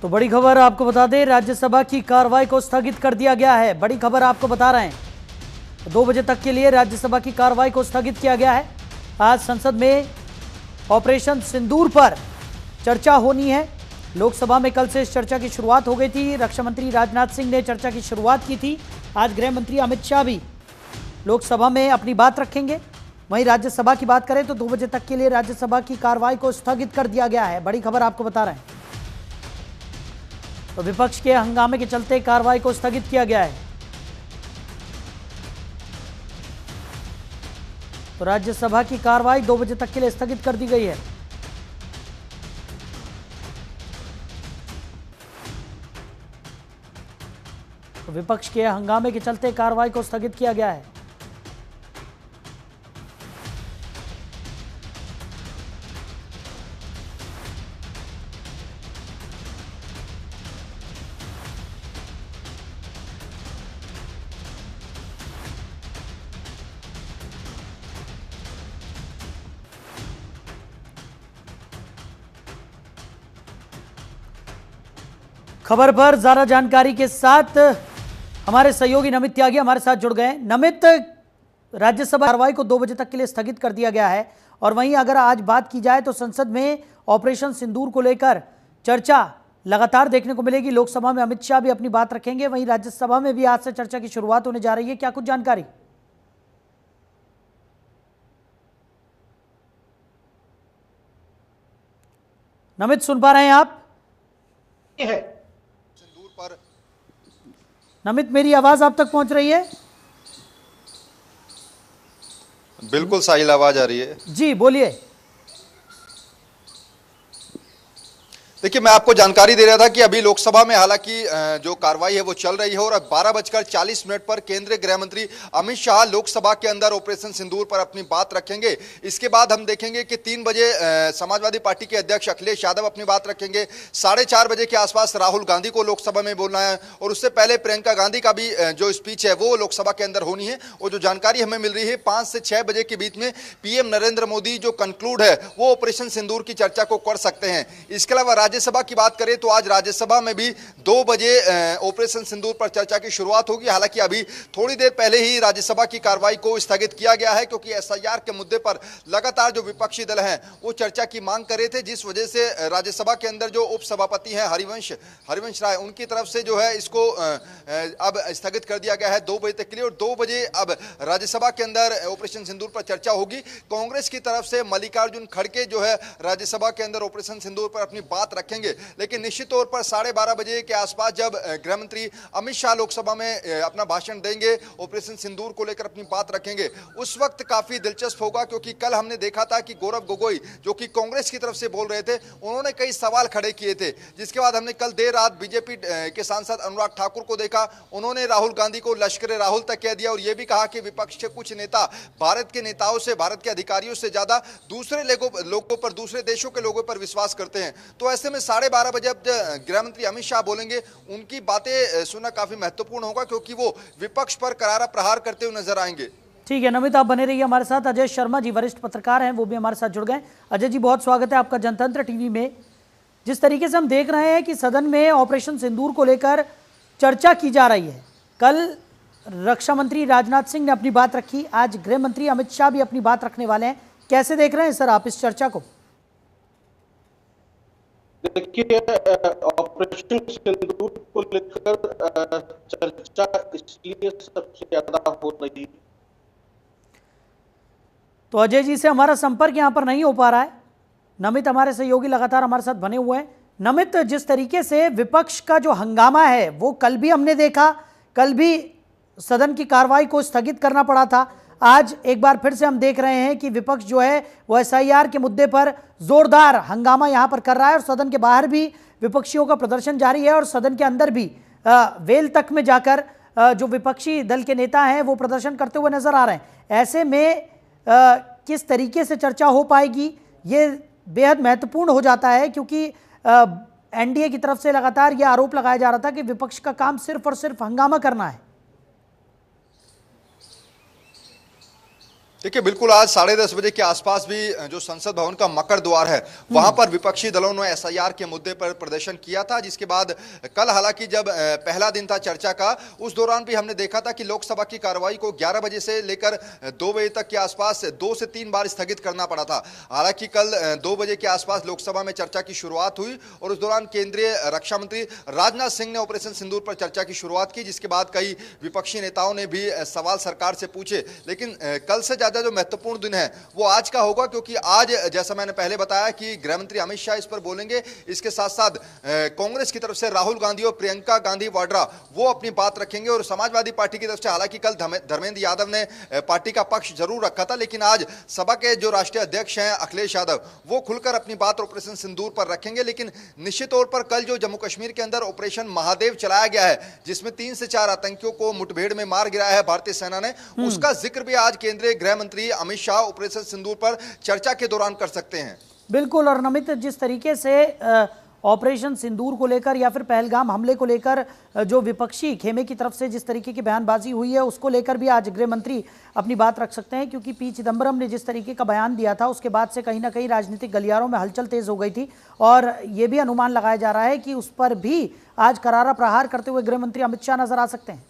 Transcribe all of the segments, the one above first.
तो बड़ी खबर आपको बता दें, राज्यसभा की कार्रवाई को स्थगित कर दिया गया है। बड़ी खबर आपको बता रहे हैं, 2 बजे तक के लिए राज्यसभा की कार्रवाई को स्थगित किया गया है। आज संसद में ऑपरेशन सिंदूर पर चर्चा होनी है। लोकसभा में कल से इस चर्चा की शुरुआत हो गई थी। रक्षा मंत्री राजनाथ सिंह ने चर्चा की शुरुआत की थी। आज गृह मंत्री अमित शाह भी लोकसभा में अपनी बात रखेंगे। वहीं राज्यसभा की बात करें तो 2 बजे तक के लिए राज्यसभा की कार्रवाई को स्थगित कर दिया गया है। बड़ी खबर आपको बता रहे हैं। तो विपक्ष के हंगामे के चलते कार्रवाई को स्थगित किया गया है। तो राज्यसभा की कार्रवाई 2 बजे तक के लिए स्थगित कर दी गई है। तो विपक्ष के हंगामे के चलते कार्रवाई को स्थगित किया गया है। खबर पर ज्यादा जानकारी के साथ हमारे सहयोगी नमित त्यागी हमारे साथ जुड़ गए। नमित, राज्यसभा कार्रवाई को 2 बजे तक के लिए स्थगित कर दिया गया है और वहीं अगर आज बात की जाए तो संसद में ऑपरेशन सिंदूर को लेकर चर्चा लगातार देखने को मिलेगी। लोकसभा में अमित शाह भी अपनी बात रखेंगे, वहीं राज्यसभा में भी आज से चर्चा की शुरुआत होने जा रही है। क्या कुछ जानकारी? नमित, सुन पा रहे हैं आप? नमित, मेरी आवाज आप तक पहुंच रही है? बिल्कुल साहिल, आवाज आ रही है जी, बोलिए। देखिए, मैं आपको जानकारी दे रहा था कि अभी लोकसभा में हालांकि जो कार्रवाई है वो चल रही है और अब 12:40 पर केंद्रीय गृह मंत्री अमित शाह लोकसभा के अंदर ऑपरेशन सिंदूर पर अपनी बात रखेंगे। इसके बाद हम देखेंगे कि 3 बजे समाजवादी पार्टी के अध्यक्ष अखिलेश यादव अपनी बात रखेंगे। 4:30 बजे के आसपास राहुल गांधी को लोकसभा में बोलना है और उससे पहले प्रियंका गांधी का भी जो स्पीच है वो लोकसभा के अंदर होनी है। और जो जानकारी हमें मिल रही है 5 से 6 बजे के बीच में पीएम नरेंद्र मोदी जो कंक्लूड है वो ऑपरेशन सिंदूर की चर्चा को कर सकते हैं। इसके अलावा राज्यसभा की बात करें तो आज राज्यसभा में भी 2 बजे ऑपरेशन सिंदूर पर चर्चा की शुरुआत होगी। हालांकि अभी थोड़ी देर पहले ही राज्यसभा की कार्रवाई को स्थगित किया गया है क्योंकि एसआईआर के मुद्दे पर लगातार जो विपक्षी दल हैं वो चर्चा की मांग कर रहे थे, जिस वजह से राज्यसभा के अंदर जो उपसभापति हैं हरिवंश राय, उनकी तरफ से जो है इसको अब स्थगित कर दिया गया है 2 बजे तक के लिए। और 2 बजे अब राज्यसभा के अंदर ऑपरेशन सिंदूर पर चर्चा होगी। कांग्रेस की तरफ से मल्लिकार्जुन खड़गे जो है राज्यसभा के अंदर ऑपरेशन सिंदूर पर अपनी बात रखेंगे, लेकिन निश्चित तौर पर 12:30 बजे के आसपास जब गृह मंत्री अमित शाह लोकसभा में अपना भाषण देंगे, ऑपरेशन सिंदूर को लेकर अपनी बात रखेंगे, उस वक्त काफी दिलचस्प होगा। क्योंकि कल हमने देखा था कि गौरव गोगोई जो कि कांग्रेस की तरफ से बोल रहे थे, उन्होंने कई सवाल खड़े किए थे, जिसके बाद हमने कल देर रात बीजेपी के सांसद अनुराग ठाकुर को देखा। उन्होंने राहुल गांधी को लश्कर राहुल तक कह दिया और यह भी कहा कि विपक्ष के कुछ नेता भारत के नेताओं से, भारत के अधिकारियों से ज्यादा दूसरे लोगों पर, दूसरे देशों के लोगों पर विश्वास करते हैं। तो ऐसे में 12:30 बजे अब गृह मंत्री अमित शाह बोलेंगे, उनकी बातें सुनना काफी महत्वपूर्ण होगा क्योंकि वो विपक्ष पर करारा प्रहार करते हुए नजर आएंगे। ठीक है नमित, आप बने रहिए हमारे साथ। अजय शर्मा जी वरिष्ठ पत्रकार हैं, वो भी हमारे साथ जुड़ गए। अजय जी, बहुत स्वागत है आपका जनतंत्र टीवी में। जिस तरीके से हम देख रहे हैं कि सदन में ऑपरेशन सिंदूर को लेकर चर्चा की जा रही है, कल रक्षा मंत्री राजनाथ सिंह ने अपनी बात रखी, आज गृह मंत्री अमित शाह भी अपनी बात रखने वाले हैं। कैसे देख रहे हैं सर आप इस चर्चा को? देखिए, ऑपरेशन सिंदूर को लेकर चर्चा इसलिए सबसे ज्यादा हो रही। तो अजय जी से हमारा संपर्क यहां पर नहीं हो पा रहा है। नमित हमारे सहयोगी लगातार हमारे साथ बने हुए हैं। नमित, जिस तरीके से विपक्ष का जो हंगामा है वो कल भी हमने देखा, कल भी सदन की कार्रवाई को स्थगित करना पड़ा था। आज एक बार फिर से हम देख रहे हैं कि विपक्ष जो है वो एसआईआर के मुद्दे पर जोरदार हंगामा यहां पर कर रहा है और सदन के बाहर भी विपक्षियों का प्रदर्शन जारी है और सदन के अंदर भी वेल तक में जाकर जो विपक्षी दल के नेता हैं वो प्रदर्शन करते हुए नजर आ रहे हैं। ऐसे में किस तरीके से चर्चा हो पाएगी ये बेहद महत्वपूर्ण हो जाता है, क्योंकि एनडीए की तरफ से लगातार यह आरोप लगाया जा रहा था कि विपक्ष का काम सिर्फ और सिर्फ हंगामा करना है। देखिए बिल्कुल आज 10:30 बजे के आसपास भी जो संसद भवन का मकर द्वार है वहां पर विपक्षी दलों ने एसआईआर के मुद्दे पर प्रदर्शन किया था, जिसके बाद कल हालांकि जब पहला दिन था चर्चा का, उस दौरान भी हमने देखा था कि लोकसभा की कार्रवाई को 11 बजे से लेकर 2 बजे तक के आसपास 2 से 3 बार स्थगित करना पड़ा था। हालांकि कल 2 बजे के आसपास लोकसभा में चर्चा की शुरुआत हुई और उस दौरान केंद्रीय रक्षा मंत्री राजनाथ सिंह ने ऑपरेशन सिंदूर पर चर्चा की शुरुआत की, जिसके बाद कई विपक्षी नेताओं ने भी सवाल सरकार से पूछे। लेकिन कल से जो महत्वपूर्ण दिन है वो आज का होगा, क्योंकि आज जैसा मैंने पहले बताया कि गृह मंत्री अमित शाह इस पर बोलेंगे। इसके साथ साथ कांग्रेस की तरफ से राहुल गांधी और प्रियंका गांधी वाड्रा वो अपनी बात रखेंगे और समाजवादी पार्टी की तरफ से हालांकि कल धर्मेंद्र यादव ने पार्टी का पक्ष जरूर रखा था, लेकिन आज सभा के जो राष्ट्रीय अध्यक्ष हैं अखिलेश यादव वो खुलकर अपनी बात ऑपरेशन सिंदूर पर रखेंगे। लेकिन निश्चित तौर पर कल जो जम्मू कश्मीर के अंदर ऑपरेशन महादेव चलाया गया है, जिसमें 3 से 4 आतंकियों को मुठभेड़ में मार गिराया है भारतीय सेना ने, उसका जिक्र भी आज केंद्रीय गृह मंत्री अमित शाह ऑपरेशन सिंदूर पर चर्चा के दौरान कर सकते हैं। बिल्कुल। और नमित, जिस तरीके से ऑपरेशन सिंदूर को लेकर या फिर पहलगाम हमले को लेकर जो विपक्षी खेमे की तरफ से जिस तरीके की बयानबाजी हुई है, उसको लेकर भी आज गृह मंत्री अपनी बात रख सकते हैं, क्योंकि पी चिदंबरम ने जिस तरीके का बयान दिया था उसके बाद से कहीं ना कहीं राजनीतिक गलियारों में हलचल तेज हो गई थी और ये भी अनुमान लगाया जा रहा है कि उस पर भी आज करारा प्रहार करते हुए गृह मंत्री अमित शाह नजर आ सकते हैं।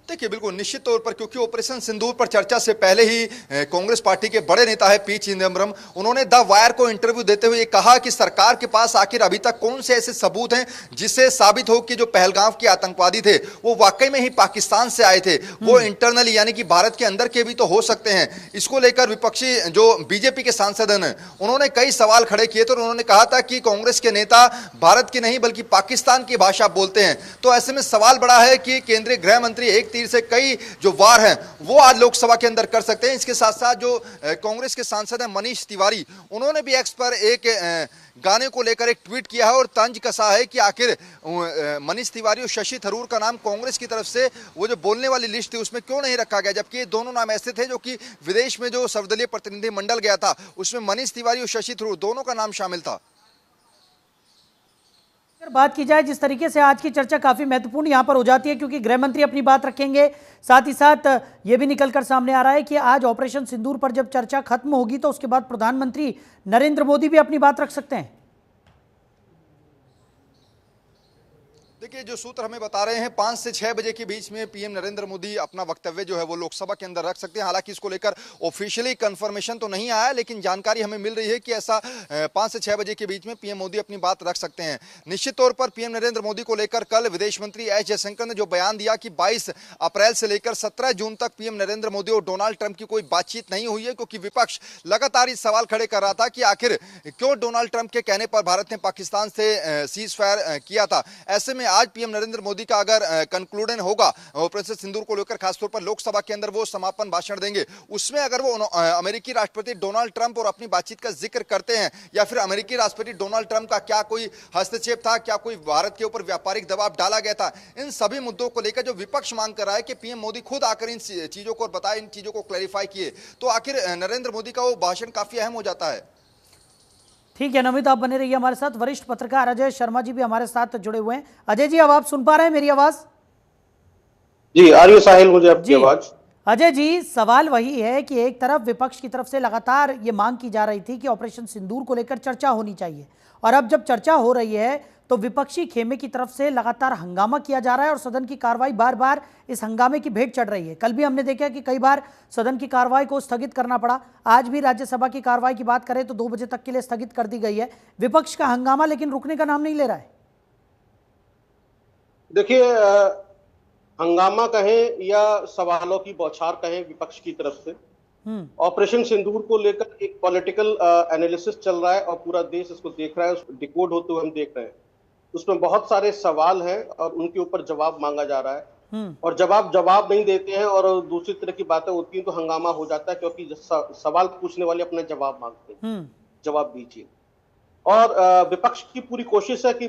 देखिए बिल्कुल निश्चित तौर पर, क्योंकि ऑपरेशन सिंदूर पर चर्चा से पहले ही कांग्रेस पार्टी के बड़े नेता है पी चिदंबरम, उन्होंने द वायर को इंटरव्यू देते हुए कहा कि सरकार के पास आखिर अभी तक कौन से ऐसे सबूत हैं जिससे साबित हो कि जो पहलगाम के आतंकवादी थे वो वाकई में ही पाकिस्तान से आए थे, वो इंटरनली यानी कि भारत के अंदर के भी तो हो सकते हैं। इसको लेकर विपक्षी जो बीजेपी के सांसद हैं उन्होंने कई सवाल खड़े किए थे और उन्होंने कहा था कि कांग्रेस के नेता भारत की नहीं बल्कि पाकिस्तान की भाषा बोलते हैं। तो ऐसे में सवाल बड़ा है कि केंद्रीय गृह मंत्री एक तीर से कई जो वार हैं वो आज लोकसभा के अंदर कर सकते हैं। इसके साथ साथ जो कांग्रेस के सांसद हैं मनीष तिवारी, उन्होंने भी एक्स पर एक गाने को लेकर एक ट्वीट किया है और तंज कसा है कि आखिर मनीष तिवारी और शशि थरूर का नाम कांग्रेस की तरफ से वो जो बोलने वाली लिस्ट थी उसमें क्यों नहीं रखा गया, जबकि ये दोनों नाम ऐसे थे जो कि विदेश में जो सर्वदलीय प्रतिनिधि मंडल गया था उसमें मनीष तिवारी और शशि थरूर दोनों का नाम शामिल था। बात की जाए जिस तरीके से आज की चर्चा काफी महत्वपूर्ण यहां पर हो जाती है, क्योंकि गृह मंत्री अपनी बात रखेंगे, साथ ही साथ यह भी निकलकर सामने आ रहा है कि आज ऑपरेशन सिंदूर पर जब चर्चा खत्म होगी तो उसके बाद प्रधानमंत्री नरेंद्र मोदी भी अपनी बात रख सकते हैं। देखिए जो सूत्र हमें बता रहे हैं 5 से 6 बजे के बीच में पीएम नरेंद्र मोदी अपना वक्तव्य जो है वो लोकसभा के अंदर रख सकते हैं। हालांकि इसको लेकर ऑफिशियली कंफर्मेशन तो नहीं आया, लेकिन जानकारी हमें मिल रही है कि ऐसा 5 से 6 बजे के बीच में पीएम मोदी अपनी बात रख सकते हैं। निश्चित तौर पर पीएम नरेंद्र मोदी को लेकर कल विदेश मंत्री एस जयशंकर ने जो बयान दिया कि 22 अप्रैल से लेकर 17 जून तक पीएम नरेंद्र मोदी और डोनाल्ड ट्रंप की कोई बातचीत नहीं हुई है, क्योंकि विपक्ष लगातार इस सवाल खड़े कर रहा था कि आखिर क्यों डोनाल्ड ट्रंप के कहने पर भारत ने पाकिस्तान से सीज फायर किया था। ऐसे में आज पीएम नरेंद्र मोदी का अगर कंक्लूजन होगा ऑपरेशन सिंदूर को लेकर, खासतौर पर लोकसभा के अंदर वो समापन भाषण देंगे, उसमें अगर वो अमेरिकी राष्ट्रपति डोनाल्ड ट्रंप और अपनी बातचीत का जिक्र करते हैं या फिर अमेरिकी राष्ट्रपति डोनाल्ड ट्रंप का क्या कोई हस्तक्षेप था, क्या कोई भारत के ऊपर व्यापारिक दबाव डाला गया था, इन सभी मुद्दों को लेकर जो विपक्ष मांग कर रहा है कि पीएम मोदी खुद आकर इन चीजों को बताए, इन चीजों को क्लैरिफाई किए, तो आखिर नरेंद्र मोदी का वो भाषण काफी अहम हो जाता है। ठीक है नमित, आप बने रहिए हमारे साथ। वरिष्ठ पत्रकार अजय शर्मा जी भी हमारे साथ जुड़े हुए हैं। अजय जी, अब आप सुन पा रहे हैं मेरी आवाज? जी आ रही है साहिल, मुझे आपकी आवाज। अजय जी, सवाल वही है कि एक तरफ विपक्ष की तरफ से लगातार ये मांग की जा रही थी कि ऑपरेशन सिंदूर को लेकर चर्चा होनी चाहिए, और अब जब चर्चा हो रही है तो विपक्षी खेमे की तरफ से लगातार हंगामा किया जा रहा है और सदन की कार्रवाई बार बार इस हंगामे की भेंट चढ़ रही है। कल भी हमने देखा कि कई बार सदन की कार्रवाई को स्थगित करना पड़ा। आज भी राज्यसभा की कार्रवाई की बात करें तो 2 बजे तक के लिए स्थगित कर दी गई है। विपक्ष का हंगामा लेकिन रुकने का नाम नहीं ले रहा है। देखिए हंगामा कहें या सवालों की बौछार कहें विपक्ष की तरफ से, ऑपरेशन सिंदूर को लेकर एक पॉलिटिकल एनालिसिस चल रहा है और पूरा देश इसको देख रहा है, डिकोड होते हुए हम देख रहे हैं। उसमें बहुत सारे सवाल हैं और उनके ऊपर जवाब मांगा जा रहा है, और जवाब नहीं देते हैं और दूसरी तरह की बातें होती हैं तो हंगामा हो जाता है, क्योंकि सवाल पूछने वाले अपना जवाब मांगते हैं, जवाब दीजिए। और विपक्ष की पूरी कोशिश है कि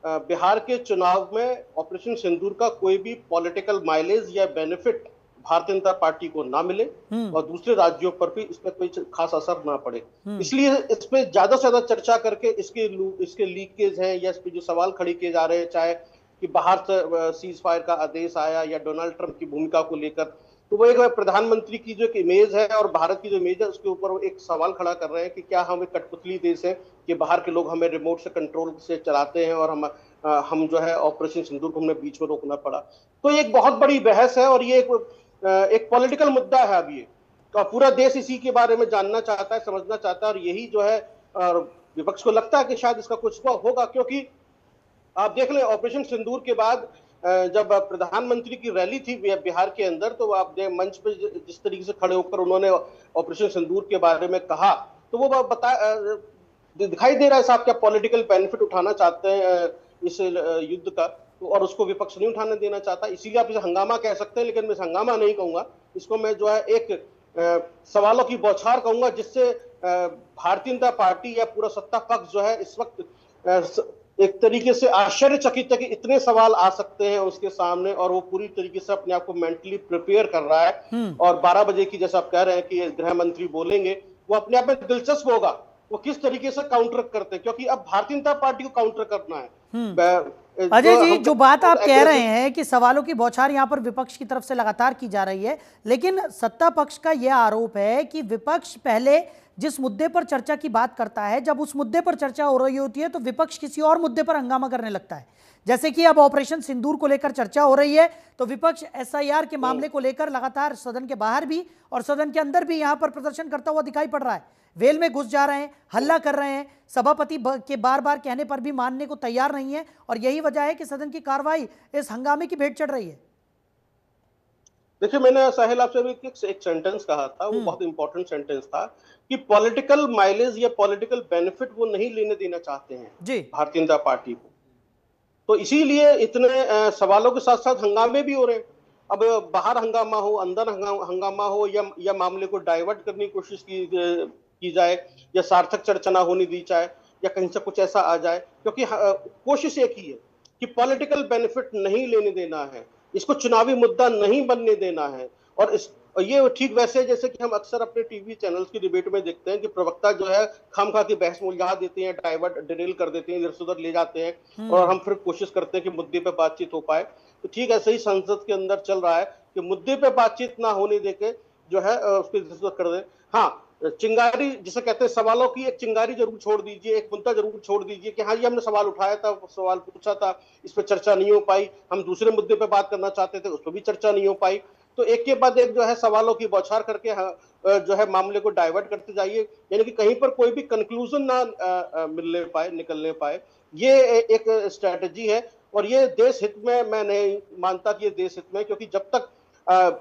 बिहार के चुनाव में ऑपरेशन सिंदूर का कोई भी पॉलिटिकल माइलेज या बेनिफिट भारतीय जनता पार्टी को ना मिले और दूसरे राज्यों पर भी इसमें कोई खास असर ना पड़े। इसलिए इस पे ज्यादा से ज्यादा चर्चा करके इसके लीकेज हैं या इस पे जो सवाल खड़े किए जा रहे हैं, चाहे कि बाहर से सीज फायर का आदेश आया या डोनाल्ड ट्रंप की भूमिका को लेकर, तो वो एक प्रधानमंत्री की जो एक इमेज है और भारत की जो इमेज है उसके ऊपर वो एक सवाल खड़ा कर रहे हैं कि क्या हम एक कठपुतली देश है कि बाहर के लोग हमें रिमोट से कंट्रोल से चलाते हैं और हम जो है ऑपरेशन सिंदूर को हमें बीच में रोकना पड़ा। तो ये एक बहुत बड़ी बहस है और ये एक पॉलिटिकल मुद्दा है। अब ये तो पूरा देश इसी के बारे में जानना चाहता है, समझना चाहता है, और यही जो है विपक्ष को लगता है कि शायद इसका कुछ तो होगा, क्योंकि आप देख लें ऑपरेशन सिंदूर के बाद जब प्रधानमंत्री की रैली थी बिहार के अंदर, तो आप मंच पे जिस तरीके से खड़े होकर उन्होंने ऑपरेशन सिंदूर के बारे में कहा, तो वो दिखाई दे रहा है साहब क्या पॉलिटिकल बेनिफिट उठाना चाहते हैं इस युद्ध का, तो और उसको विपक्ष नहीं उठाने देना चाहता। इसीलिए आप इसे हंगामा कह सकते हैं, लेकिन मैं हंगामा नहीं कहूंगा, इसको मैं जो है एक सवालों की बौछार कहूंगा, जिससे भारतीय जनता पार्टी या पूरा सत्ता पक्ष जो है इस वक्त एक तरीके से आश्चर्यचकित है कि इतने सवाल आ सकते हैं उसके सामने, और वो पूरी तरीके से अपने आप को मेंटली प्रिपेयर कर रहा है। और 12 बजे की जैसा आप कह रहे हैं कि गृह मंत्री बोलेंगे, वो अपने आप में दिलचस्प होगा वो किस तरीके से काउंटर करते हैं, क्योंकि अब भारतीय जनता पार्टी को काउंटर करना है। अजय जी, जो बात आप कह रहे हैं कि सवालों की बौछार यहां पर विपक्ष की तरफ से लगातार की जा रही है, लेकिन सत्ता पक्ष का यह आरोप है कि विपक्ष पहले जिस मुद्दे पर चर्चा की बात करता है, जब उस मुद्दे पर चर्चा हो रही होती है तो विपक्ष किसी और मुद्दे पर हंगामा करने लगता है। जैसे कि अब ऑपरेशन सिंदूर को लेकर चर्चा हो रही है तो विपक्ष एसआईआर के मामले को लेकर लगातार सदन के बाहर भी और सदन के अंदर भी यहां पर प्रदर्शन करता हुआ दिखाई पड़ रहा है। वेल में घुस जा रहे हैं, हल्ला कर रहे हैं, सभापति के बार बार कहने पर भी मानने को तैयार नहीं है, और यही वजह है कि सदन की कार्रवाई इस हंगामे की भेंट चढ़ रही है। देखिए, मैंने साहिल आपसे अभी एक सेंटेंस कहा था, वो बहुत इंपॉर्टेंट सेंटेंस था कि पॉलिटिकल माइलेज या पॉलिटिकल बेनिफिट वो नहीं लेने देना चाहते हैं जी भारतीय जनता पार्टी को, तो इसीलिए इतने सवालों के साथ साथ हंगामे भी हो रहे हैं। अब बाहर हंगामा हो, अंदर हंगामा हो, या मामले को डाइवर्ट करने की कोशिश की जाए, या सार्थक चर्चा ना होने दी जाए, या कहीं से कुछ ऐसा आ जाए, क्योंकि कोशिश एक ही है कि पॉलिटिकल बेनिफिट नहीं लेने देना है, इसको चुनावी मुद्दा नहीं बनने देना है। और ये ठीक वैसे जैसे कि हम अक्सर अपने टीवी चैनल्स की डिबेट में देखते हैं कि प्रवक्ता जो है खामखा की बहस में उलझा देते हैं, डाइवर्ट डिरेल कर देते हैं, इधर से उधर ले जाते हैं, और हम फिर कोशिश करते हैं कि मुद्दे पे बातचीत हो पाए। तो ठीक ऐसे ही संसद के अंदर चल रहा है कि मुद्दे पे बातचीत ना होने देके जो है उसको इधर से उधर कर दे। हाँ, चिंगारी जिसे कहते हैं, सवालों की एक चिंगारी जरूर छोड़ दीजिए, एक मुद्दा जरूर छोड़ दीजिए कि हाँ, ये हमने सवाल उठाया था, सवाल पूछा था, इस पर चर्चा नहीं हो पाई, हम दूसरे मुद्दे पे बात करना चाहते थे, उस पर भी चर्चा नहीं हो पाई। तो एक के बाद एक जो है सवालों की बौछार करके जो है मामले को डाइवर्ट करते जाइए, यानी कि कहीं पर कोई भी कंक्लूजन ना निकलने पाए। ये एक स्ट्रेटजी है, और ये देश हित में मैं नहीं मानता कि ये देश हित में, क्योंकि जब तक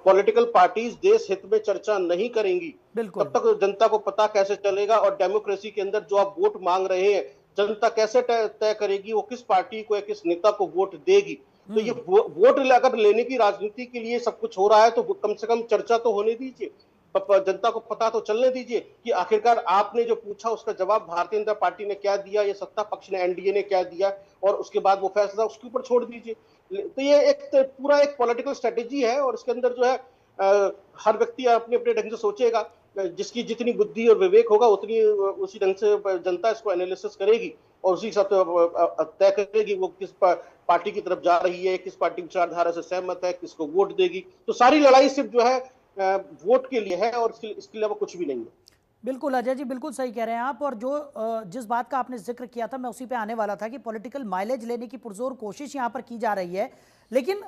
पॉलिटिकल पार्टीज देश हित में चर्चा नहीं करेंगी तब तक जनता को पता कैसे चलेगा, और डेमोक्रेसी के अंदर जो आप वोट मांग रहे हैं जनता कैसे तय करेगी वो किस पार्टी को या किस नेता को वोट देगी। तो ये वोट अगर लेने की राजनीति के लिए सब कुछ हो रहा है तो कम से कम चर्चा तो होने दीजिए, जनता को पता तो चलने दीजिए कि आखिरकार आपने जो पूछा उसका जवाब भारतीय जनता पार्टी ने क्या दिया, या सत्ता पक्ष ने एनडीए ने क्या दिया, और उसके बाद वो फैसला उसके ऊपर छोड़ दीजिए। तो ये पूरा एक पॉलिटिकल स्ट्रेटेजी है, और इसके अंदर जो है हर व्यक्ति अपने अपने ढंग से सोचेगा, जिसकी जितनी बुद्धि और विवेक होगा उसी ढंग से जनता इसको एनालिसिस करेगी और उसी हिसाब से तय करेगी वो किस पार्टी की तरफ जा रही है, किस पार्टी विचारधारा से सहमत है, किसको वोट देगी। तो सारी लड़ाई सिर्फ जो है वोट के लिए है, और इसके अलावा कुछ भी नहीं है। बिल्कुल अजय जी, बिल्कुल सही कह रहे हैं आप, और जो जिस बात का आपने जिक्र किया था मैं उसी पे आने वाला था कि पॉलिटिकल माइलेज लेने की पुरजोर कोशिश यहाँ पर की जा रही है। लेकिन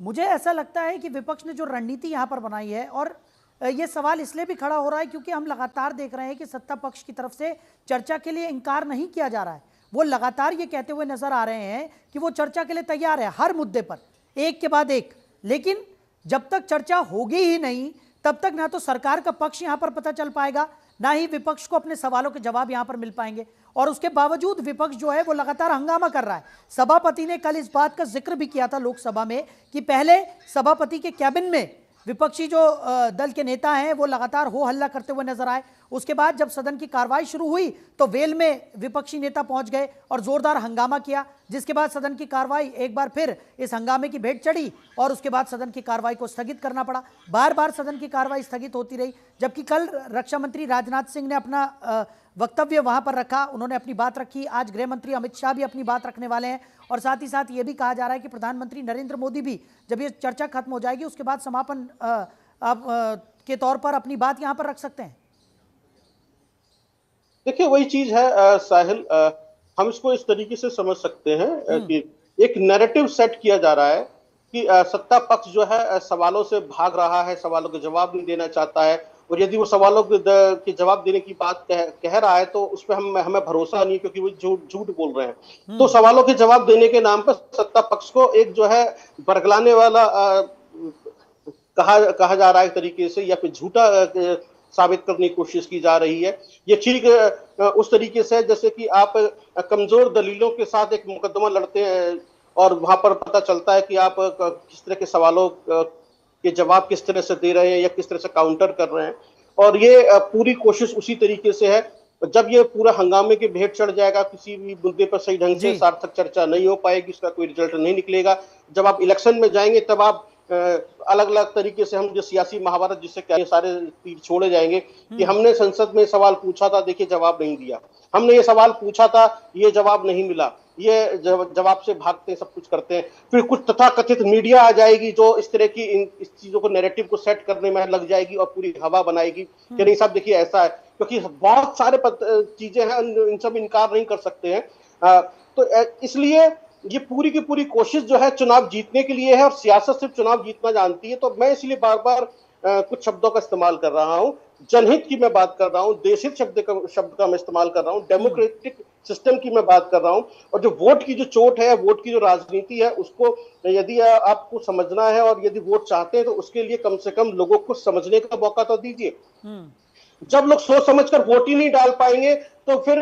मुझे ऐसा लगता है कि विपक्ष ने जो रणनीति यहाँ पर बनाई है, और ये सवाल इसलिए भी खड़ा हो रहा है क्योंकि हम लगातार देख रहे हैं कि सत्ता पक्ष की तरफ से चर्चा के लिए इनकार नहीं किया जा रहा है। वो लगातार ये कहते हुए नजर आ रहे हैं कि वो चर्चा के लिए तैयार है हर मुद्दे पर, एक के बाद एक। लेकिन जब तक चर्चा होगी ही नहीं तब तक ना तो सरकार का पक्ष यहां पर पता चल पाएगा, ना ही विपक्ष को अपने सवालों के जवाब यहां पर मिल पाएंगे। और उसके बावजूद विपक्ष जो है वो लगातार हंगामा कर रहा है। सभापति ने कल इस बात का जिक्र भी किया था लोकसभा में कि पहले सभापति के कैबिन में विपक्षी जो दल के नेता हैं वो लगातार हो हल्ला करते हुए नजर आए, उसके बाद जब सदन की कार्रवाई शुरू हुई तो वेल में विपक्षी नेता पहुंच गए और जोरदार हंगामा किया, जिसके बाद सदन की कार्रवाई एक बार फिर इस हंगामे की भेंट चढ़ी और उसके बाद सदन की कार्रवाई को स्थगित करना पड़ा। बार बार सदन की कार्रवाई स्थगित होती रही, जबकि कल रक्षा मंत्री राजनाथ सिंह ने अपना वक्तव्य वहां पर रखा, उन्होंने अपनी बात रखी। आज गृह मंत्री अमित शाह भी अपनी बात रखने वाले हैं और साथ ही साथ ये भी कहा जा रहा है कि प्रधानमंत्री नरेंद्र मोदी भी जब ये चर्चा खत्म हो जाएगी उसके बाद समापन के तौर पर अपनी बात यहां पर रख सकते हैं। देखिए वही चीज है साहिल, हम इसको इस तरीके से समझ सकते हैं कि एक नैरेटिव सेट किया जा रहा है कि सत्ता पक्ष जो है सवालों से भाग रहा है, सवालों के जवाब नहीं देना चाहता है, और यदि वो सवालों के जवाब देने की बात कह रहा है तो उस पर हमें भरोसा नहीं, क्योंकि वो झूठ बोल रहे हैं। तो सवालों के जवाब देने के नाम पर सत्ता पक्ष को एक जो है बरगलाने वाला कहा जा रहा है एक तरीके से, या फिर झूठा साबित करने की कोशिश की जा रही है। ये ठीक उस तरीके से जैसे कि आप कमजोर दलीलों के साथ एक मुकदमा लड़ते हैं और वहां पर पता चलता है कि आप किस तरह के सवालों के जवाब किस तरह से दे रहे हैं या किस तरह से काउंटर कर रहे हैं, और ये पूरी कोशिश उसी तरीके से है। जब ये पूरा हंगामे के भेंट चढ़ जाएगा, किसी भी मुद्दे पर सही ढंग से सार्थक चर्चा नहीं हो पाएगी, उसका कोई रिजल्ट नहीं निकलेगा। जब आप इलेक्शन में जाएंगे तब आप अलग अलग तरीके से हम जो सियासी महाभारत जिससे क्या सारे तीर छोड़े जाएंगे कि हमने संसद में सवाल पूछा था, देखिए जवाब नहीं दिया, हमने ये सवाल पूछा था, ये जवाब नहीं मिला, ये जवाब से भागते हैं, सब कुछ करते हैं। फिर कुछ तथाकथित मीडिया आ जाएगी जो इस तरह की इस चीजों को नैरेटिव को सेट करने में लग जाएगी और पूरी हवा बनाएगी कि नहीं साहब देखिए ऐसा है, क्योंकि बहुत सारे चीजें हैं, इन सब इनकार नहीं कर सकते हैं। तो इसलिए ये पूरी की पूरी कोशिश जो है चुनाव जीतने के लिए है, और सियासत सिर्फ चुनाव जीतना जानती है। तो मैं इसलिए बार बार कुछ शब्दों का इस्तेमाल कर रहा हूं, जनहित की मैं बात कर रहा हूं, देशहित शब्द का मैं इस्तेमाल कर रहा हूं, डेमोक्रेटिक सिस्टम की मैं बात कर रहा हूं, और जो वोट की जो चोट है, वोट की जो राजनीति है, उसको यदि आपको समझना है और यदि वोट चाहते हैं तो उसके लिए कम से कम लोगों को समझने का मौका तो दीजिए। जब लोग सोच समझकर वोट ही नहीं डाल पाएंगे तो फिर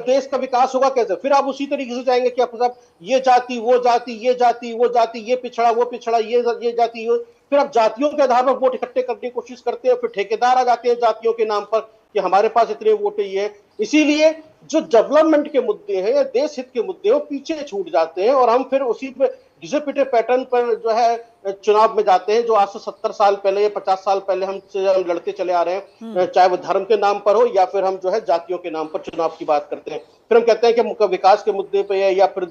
देश का विकास होगा कैसे? फिर आप उसी तरीके से जाएंगे कि आप साहब ये जाति वो जाति, ये जाति वो जाति, ये पिछड़ा वो पिछड़ा, ये जाति फिर आप जातियों के आधार पर वोट इकट्ठे करने की कोशिश करते हैं, फिर ठेकेदार आ जाते हैं जातियों के नाम पर कि हमारे पास इतने वोट ही है। इसीलिए जो डेवलपमेंट के मुद्दे हैं या देश हित के मुद्दे हैं वो पीछे छूट जाते हैं और हम फिर उसी पे घिसे पिटे पैटर्न पर जो है चुनाव में जाते हैं, जो आज से 70 साल पहले या 50 साल पहले हम लड़ते चले आ रहे हैं, चाहे वो धर्म के नाम पर हो या फिर हम जो है जातियों के नाम पर चुनाव की बात करते हैं। फिर हम कहते हैं कि विकास के मुद्दे पे या फिर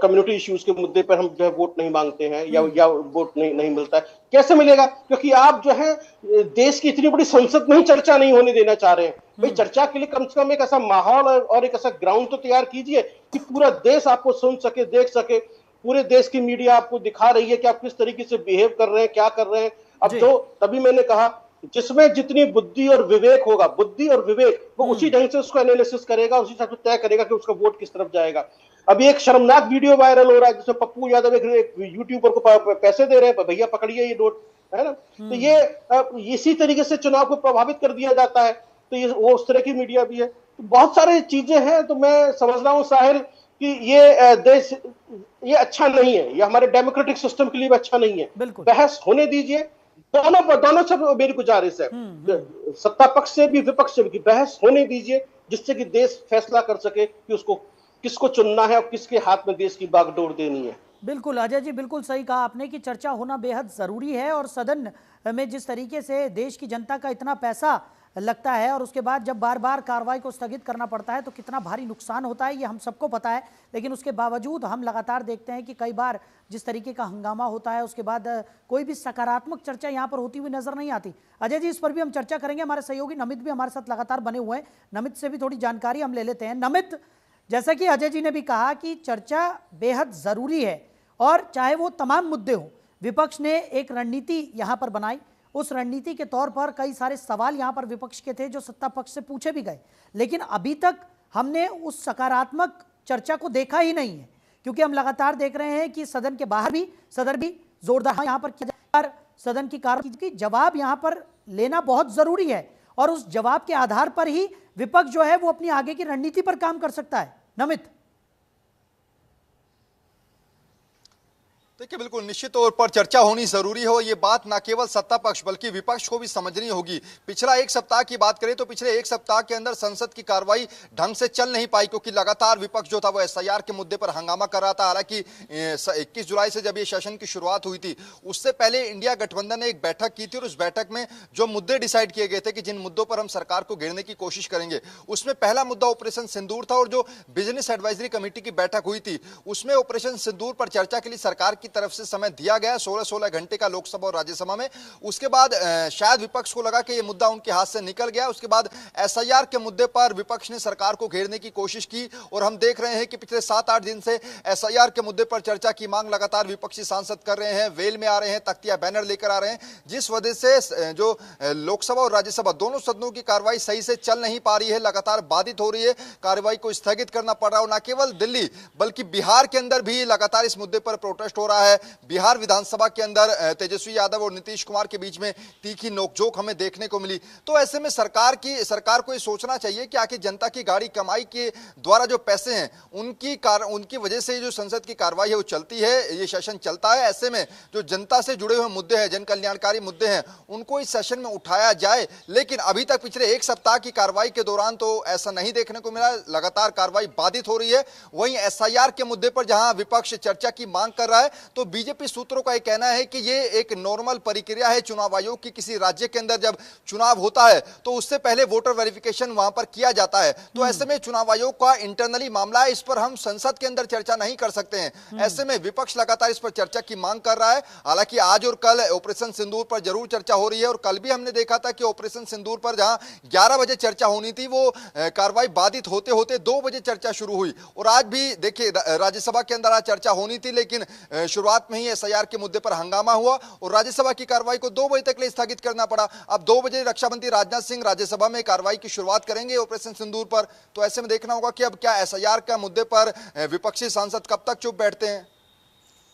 कम्युनिटी इश्यूज के मुद्दे पर हम जो है वोट नहीं मांगते हैं या वोट नहीं मिलता है। कैसे मिलेगा? क्योंकि आप जो है देश की इतनी बड़ी संसद में ही चर्चा नहीं होने देना चाह रहे हैं। भाई चर्चा के लिए कम से कम एक ऐसा माहौल और एक ऐसा ग्राउंड तो तैयार कीजिए कि पूरा देश आपको सुन सके, देख सके। पूरे देश की मीडिया आपको दिखा रही है कि आप किस तरीके से बिहेव कर रहे हैं, क्या कर रहे हैं। अब जो तभी मैंने कहा जिसमें जितनी बुद्धि और विवेक होगा, बुद्धि और विवेक, वो उसी ढंग से उसको एनालिसिस करेगा, उसी हिसाब से तय करेगा कि उसका वोट किस तरफ जाएगा। अभी एक शर्मनाक वीडियो वायरल हो रहा है जिसमें पप्पू यादव एक यूट्यूबर को पैसे दे रहे हैं, भैया पकड़िए ये नोट, है ना। तो ये इसी तरीके से चुनाव को प्रभावित कर दिया जाता है। तो ये वो उस तरह की मीडिया भी है। तो बहुत सारी चीजें हैं। तो मैं समझ रहा हूँ साहिल कि ये देश ये अच्छा नहीं है, ये हमारे डेमोक्रेटिक सिस्टम के लिए भी अच्छा नहीं है। बहस होने दीजिए, दोनों सब मेरी गुजारिश है, सत्ता पक्ष से भी विपक्ष से भी बहस होने दीजिए, जिससे कि देश फैसला कर सके कि उसको किसको चुनना है और किसके हाथ में देश की बागडोर देनी है। बिल्कुल अजय जी, बिल्कुल सही कहा आपने कि चर्चा होना बेहद ज़रूरी है। और सदन में जिस तरीके से देश की जनता का इतना पैसा लगता है और उसके बाद जब बार बार कार्रवाई को स्थगित करना पड़ता है तो कितना भारी नुकसान होता है, ये हम सबको पता है। लेकिन उसके बावजूद हम लगातार देखते हैं कि कई बार जिस तरीके का हंगामा होता है उसके बाद कोई भी सकारात्मक चर्चा यहाँ पर होती हुई नजर नहीं आती। अजय जी, इस पर भी हम चर्चा करेंगे। हमारे सहयोगी नमित भी हमारे साथ लगातार बने हुए हैं, नमित से भी थोड़ी जानकारी हम ले लेते हैं। नमित, जैसा कि अजय जी ने भी कहा कि चर्चा बेहद ज़रूरी है और चाहे वो तमाम मुद्दे हों, विपक्ष ने एक रणनीति यहाँ पर बनाई। उस रणनीति के तौर पर कई सारे सवाल यहाँ पर विपक्ष के थे जो सत्ता पक्ष से पूछे भी गए, लेकिन अभी तक हमने उस सकारात्मक चर्चा को देखा ही नहीं है, क्योंकि हम लगातार देख रहे हैं कि सदन के बाहर भी सदर भी जोरदार यहाँ पर किया जा रहा है। सदन की कार्रवाई की जवाब यहाँ पर लेना बहुत ज़रूरी है और उस जवाब के आधार पर ही विपक्ष जो है वो अपनी आगे की रणनीति पर काम कर सकता है। नमित, देखिए बिल्कुल निश्चित तौर पर चर्चा होनी जरूरी हो, ये बात ना केवल सत्ता पक्ष बल्कि विपक्ष को भी समझनी होगी। पिछला एक सप्ताह की बात करें तो पिछले एक सप्ताह के अंदर संसद की कार्रवाई ढंग से चल नहीं पाई, क्योंकि लगातार विपक्ष जो था वो एसआईआर के मुद्दे पर हंगामा कर रहा था। हालांकि 21 जुलाई से जब ये सेशन की शुरुआत हुई थी, उससे पहले इंडिया गठबंधन ने एक बैठक की थी और उस बैठक में जो मुद्दे डिसाइड किए गए थे कि जिन मुद्दों पर हम सरकार को घेरने की कोशिश करेंगे, उसमें पहला मुद्दा ऑपरेशन सिंदूर था। और जो बिजनेस एडवाइजरी कमेटी की बैठक हुई थी उसमें ऑपरेशन सिंदूर पर चर्चा के लिए सरकार की तरफ से समय दिया गया 16-16 घंटे का लोकसभा और राज्यसभा में। उसके बाद शायद विपक्ष को लगा कि यह मुद्दा उनके हाथ से निकल गया। उसके बाद एसआईआर के मुद्दे पर विपक्ष ने सरकार को घेरने की कोशिश की और हम देख रहे हैं कि पिछले 7-8 दिन से एसआईआर के मुद्दे पर चर्चा की मांग लगातार विपक्षी सांसद कर रहे हैं, वेल में आ रहे हैं, तख्तियां बैनर लेकर आ रहे हैं, जिस वजह से जो लोकसभा और राज्यसभा दोनों सदनों की कार्रवाई सही से चल नहीं पा रही है, लगातार बाधित हो रही है, कार्रवाई को स्थगित करना पड़ रहा है। न केवल दिल्ली बल्कि बिहार के अंदर भी लगातार इस मुद्दे पर प्रोटेस्ट हो रहा है। बिहार विधानसभा के अंदर तेजस्वी यादव और नीतीश कुमार के बीच में तीखी नोकझोंक हमें देखने को मिली। तो ऐसे में सरकार को ये सोचना चाहिए कि आखिर जनता की गाड़ी कमाई के द्वारा जो पैसे हैं उनकी वजह से जो संसद की कार्रवाई है वो चलती है, ये सेशन चलता है। ऐसे में जो जनता से जुड़े हुए मुद्दे हैं, जन कल्याणकारी मुद्दे हैं, उनको इस सेशन में उठाया जाए। लेकिन अभी तक पिछले एक सप्ताह की कार्रवाई के दौरान तो ऐसा नहीं देखने को मिला, लगातार कार्रवाई बाधित हो रही है। वहीं एसआईआर के मुद्दे पर जहां विपक्ष चर्चा की मांग कर रहा है, तो बीजेपी सूत्रों का कहना है कि ये एक नॉर्मल प्रक्रिया है चुनाव आयोग की। किसी राज्य के अंदर जब चुनाव होता है तो उससे पहले वोटर वेरिफिकेशन वहां पर किया जाता है। तो ऐसे में चुनाव आयोग का इंटरनली मामला है, इस पर हम संसद के अंदर चर्चा नहीं कर सकते हैं। ऐसे में विपक्ष लगातार इस पर चर्चा की मांग कर रहा है। हालांकि आज और कल ऑपरेशन सिंदूर पर जरूर चर्चा हो रही है और कल भी हमने देखा था कि ऑपरेशन सिंदूर पर जहां 11 बजे चर्चा होनी थी, वो कार्रवाई बाधित होते होते 2 बजे चर्चा शुरू हुई। और आज भी देखिए राज्यसभा के अंदर आज चर्चा होनी थी, लेकिन शुरुआत में ही एसआईआर के मुद्दे पर हंगामा हुआ और राज्यसभा की कार्रवाई को 2 बजे तक लिए स्थगित करना पड़ा। अब 2 बजे रक्षा मंत्री राजनाथ सिंह राज्यसभा में कार्रवाई की शुरुआत करेंगे ऑपरेशन सिंदूर पर। तो ऐसे में देखना होगा कि अब क्या एसआईआर का मुद्दे पर विपक्षी सांसद कब तक चुप बैठते हैं।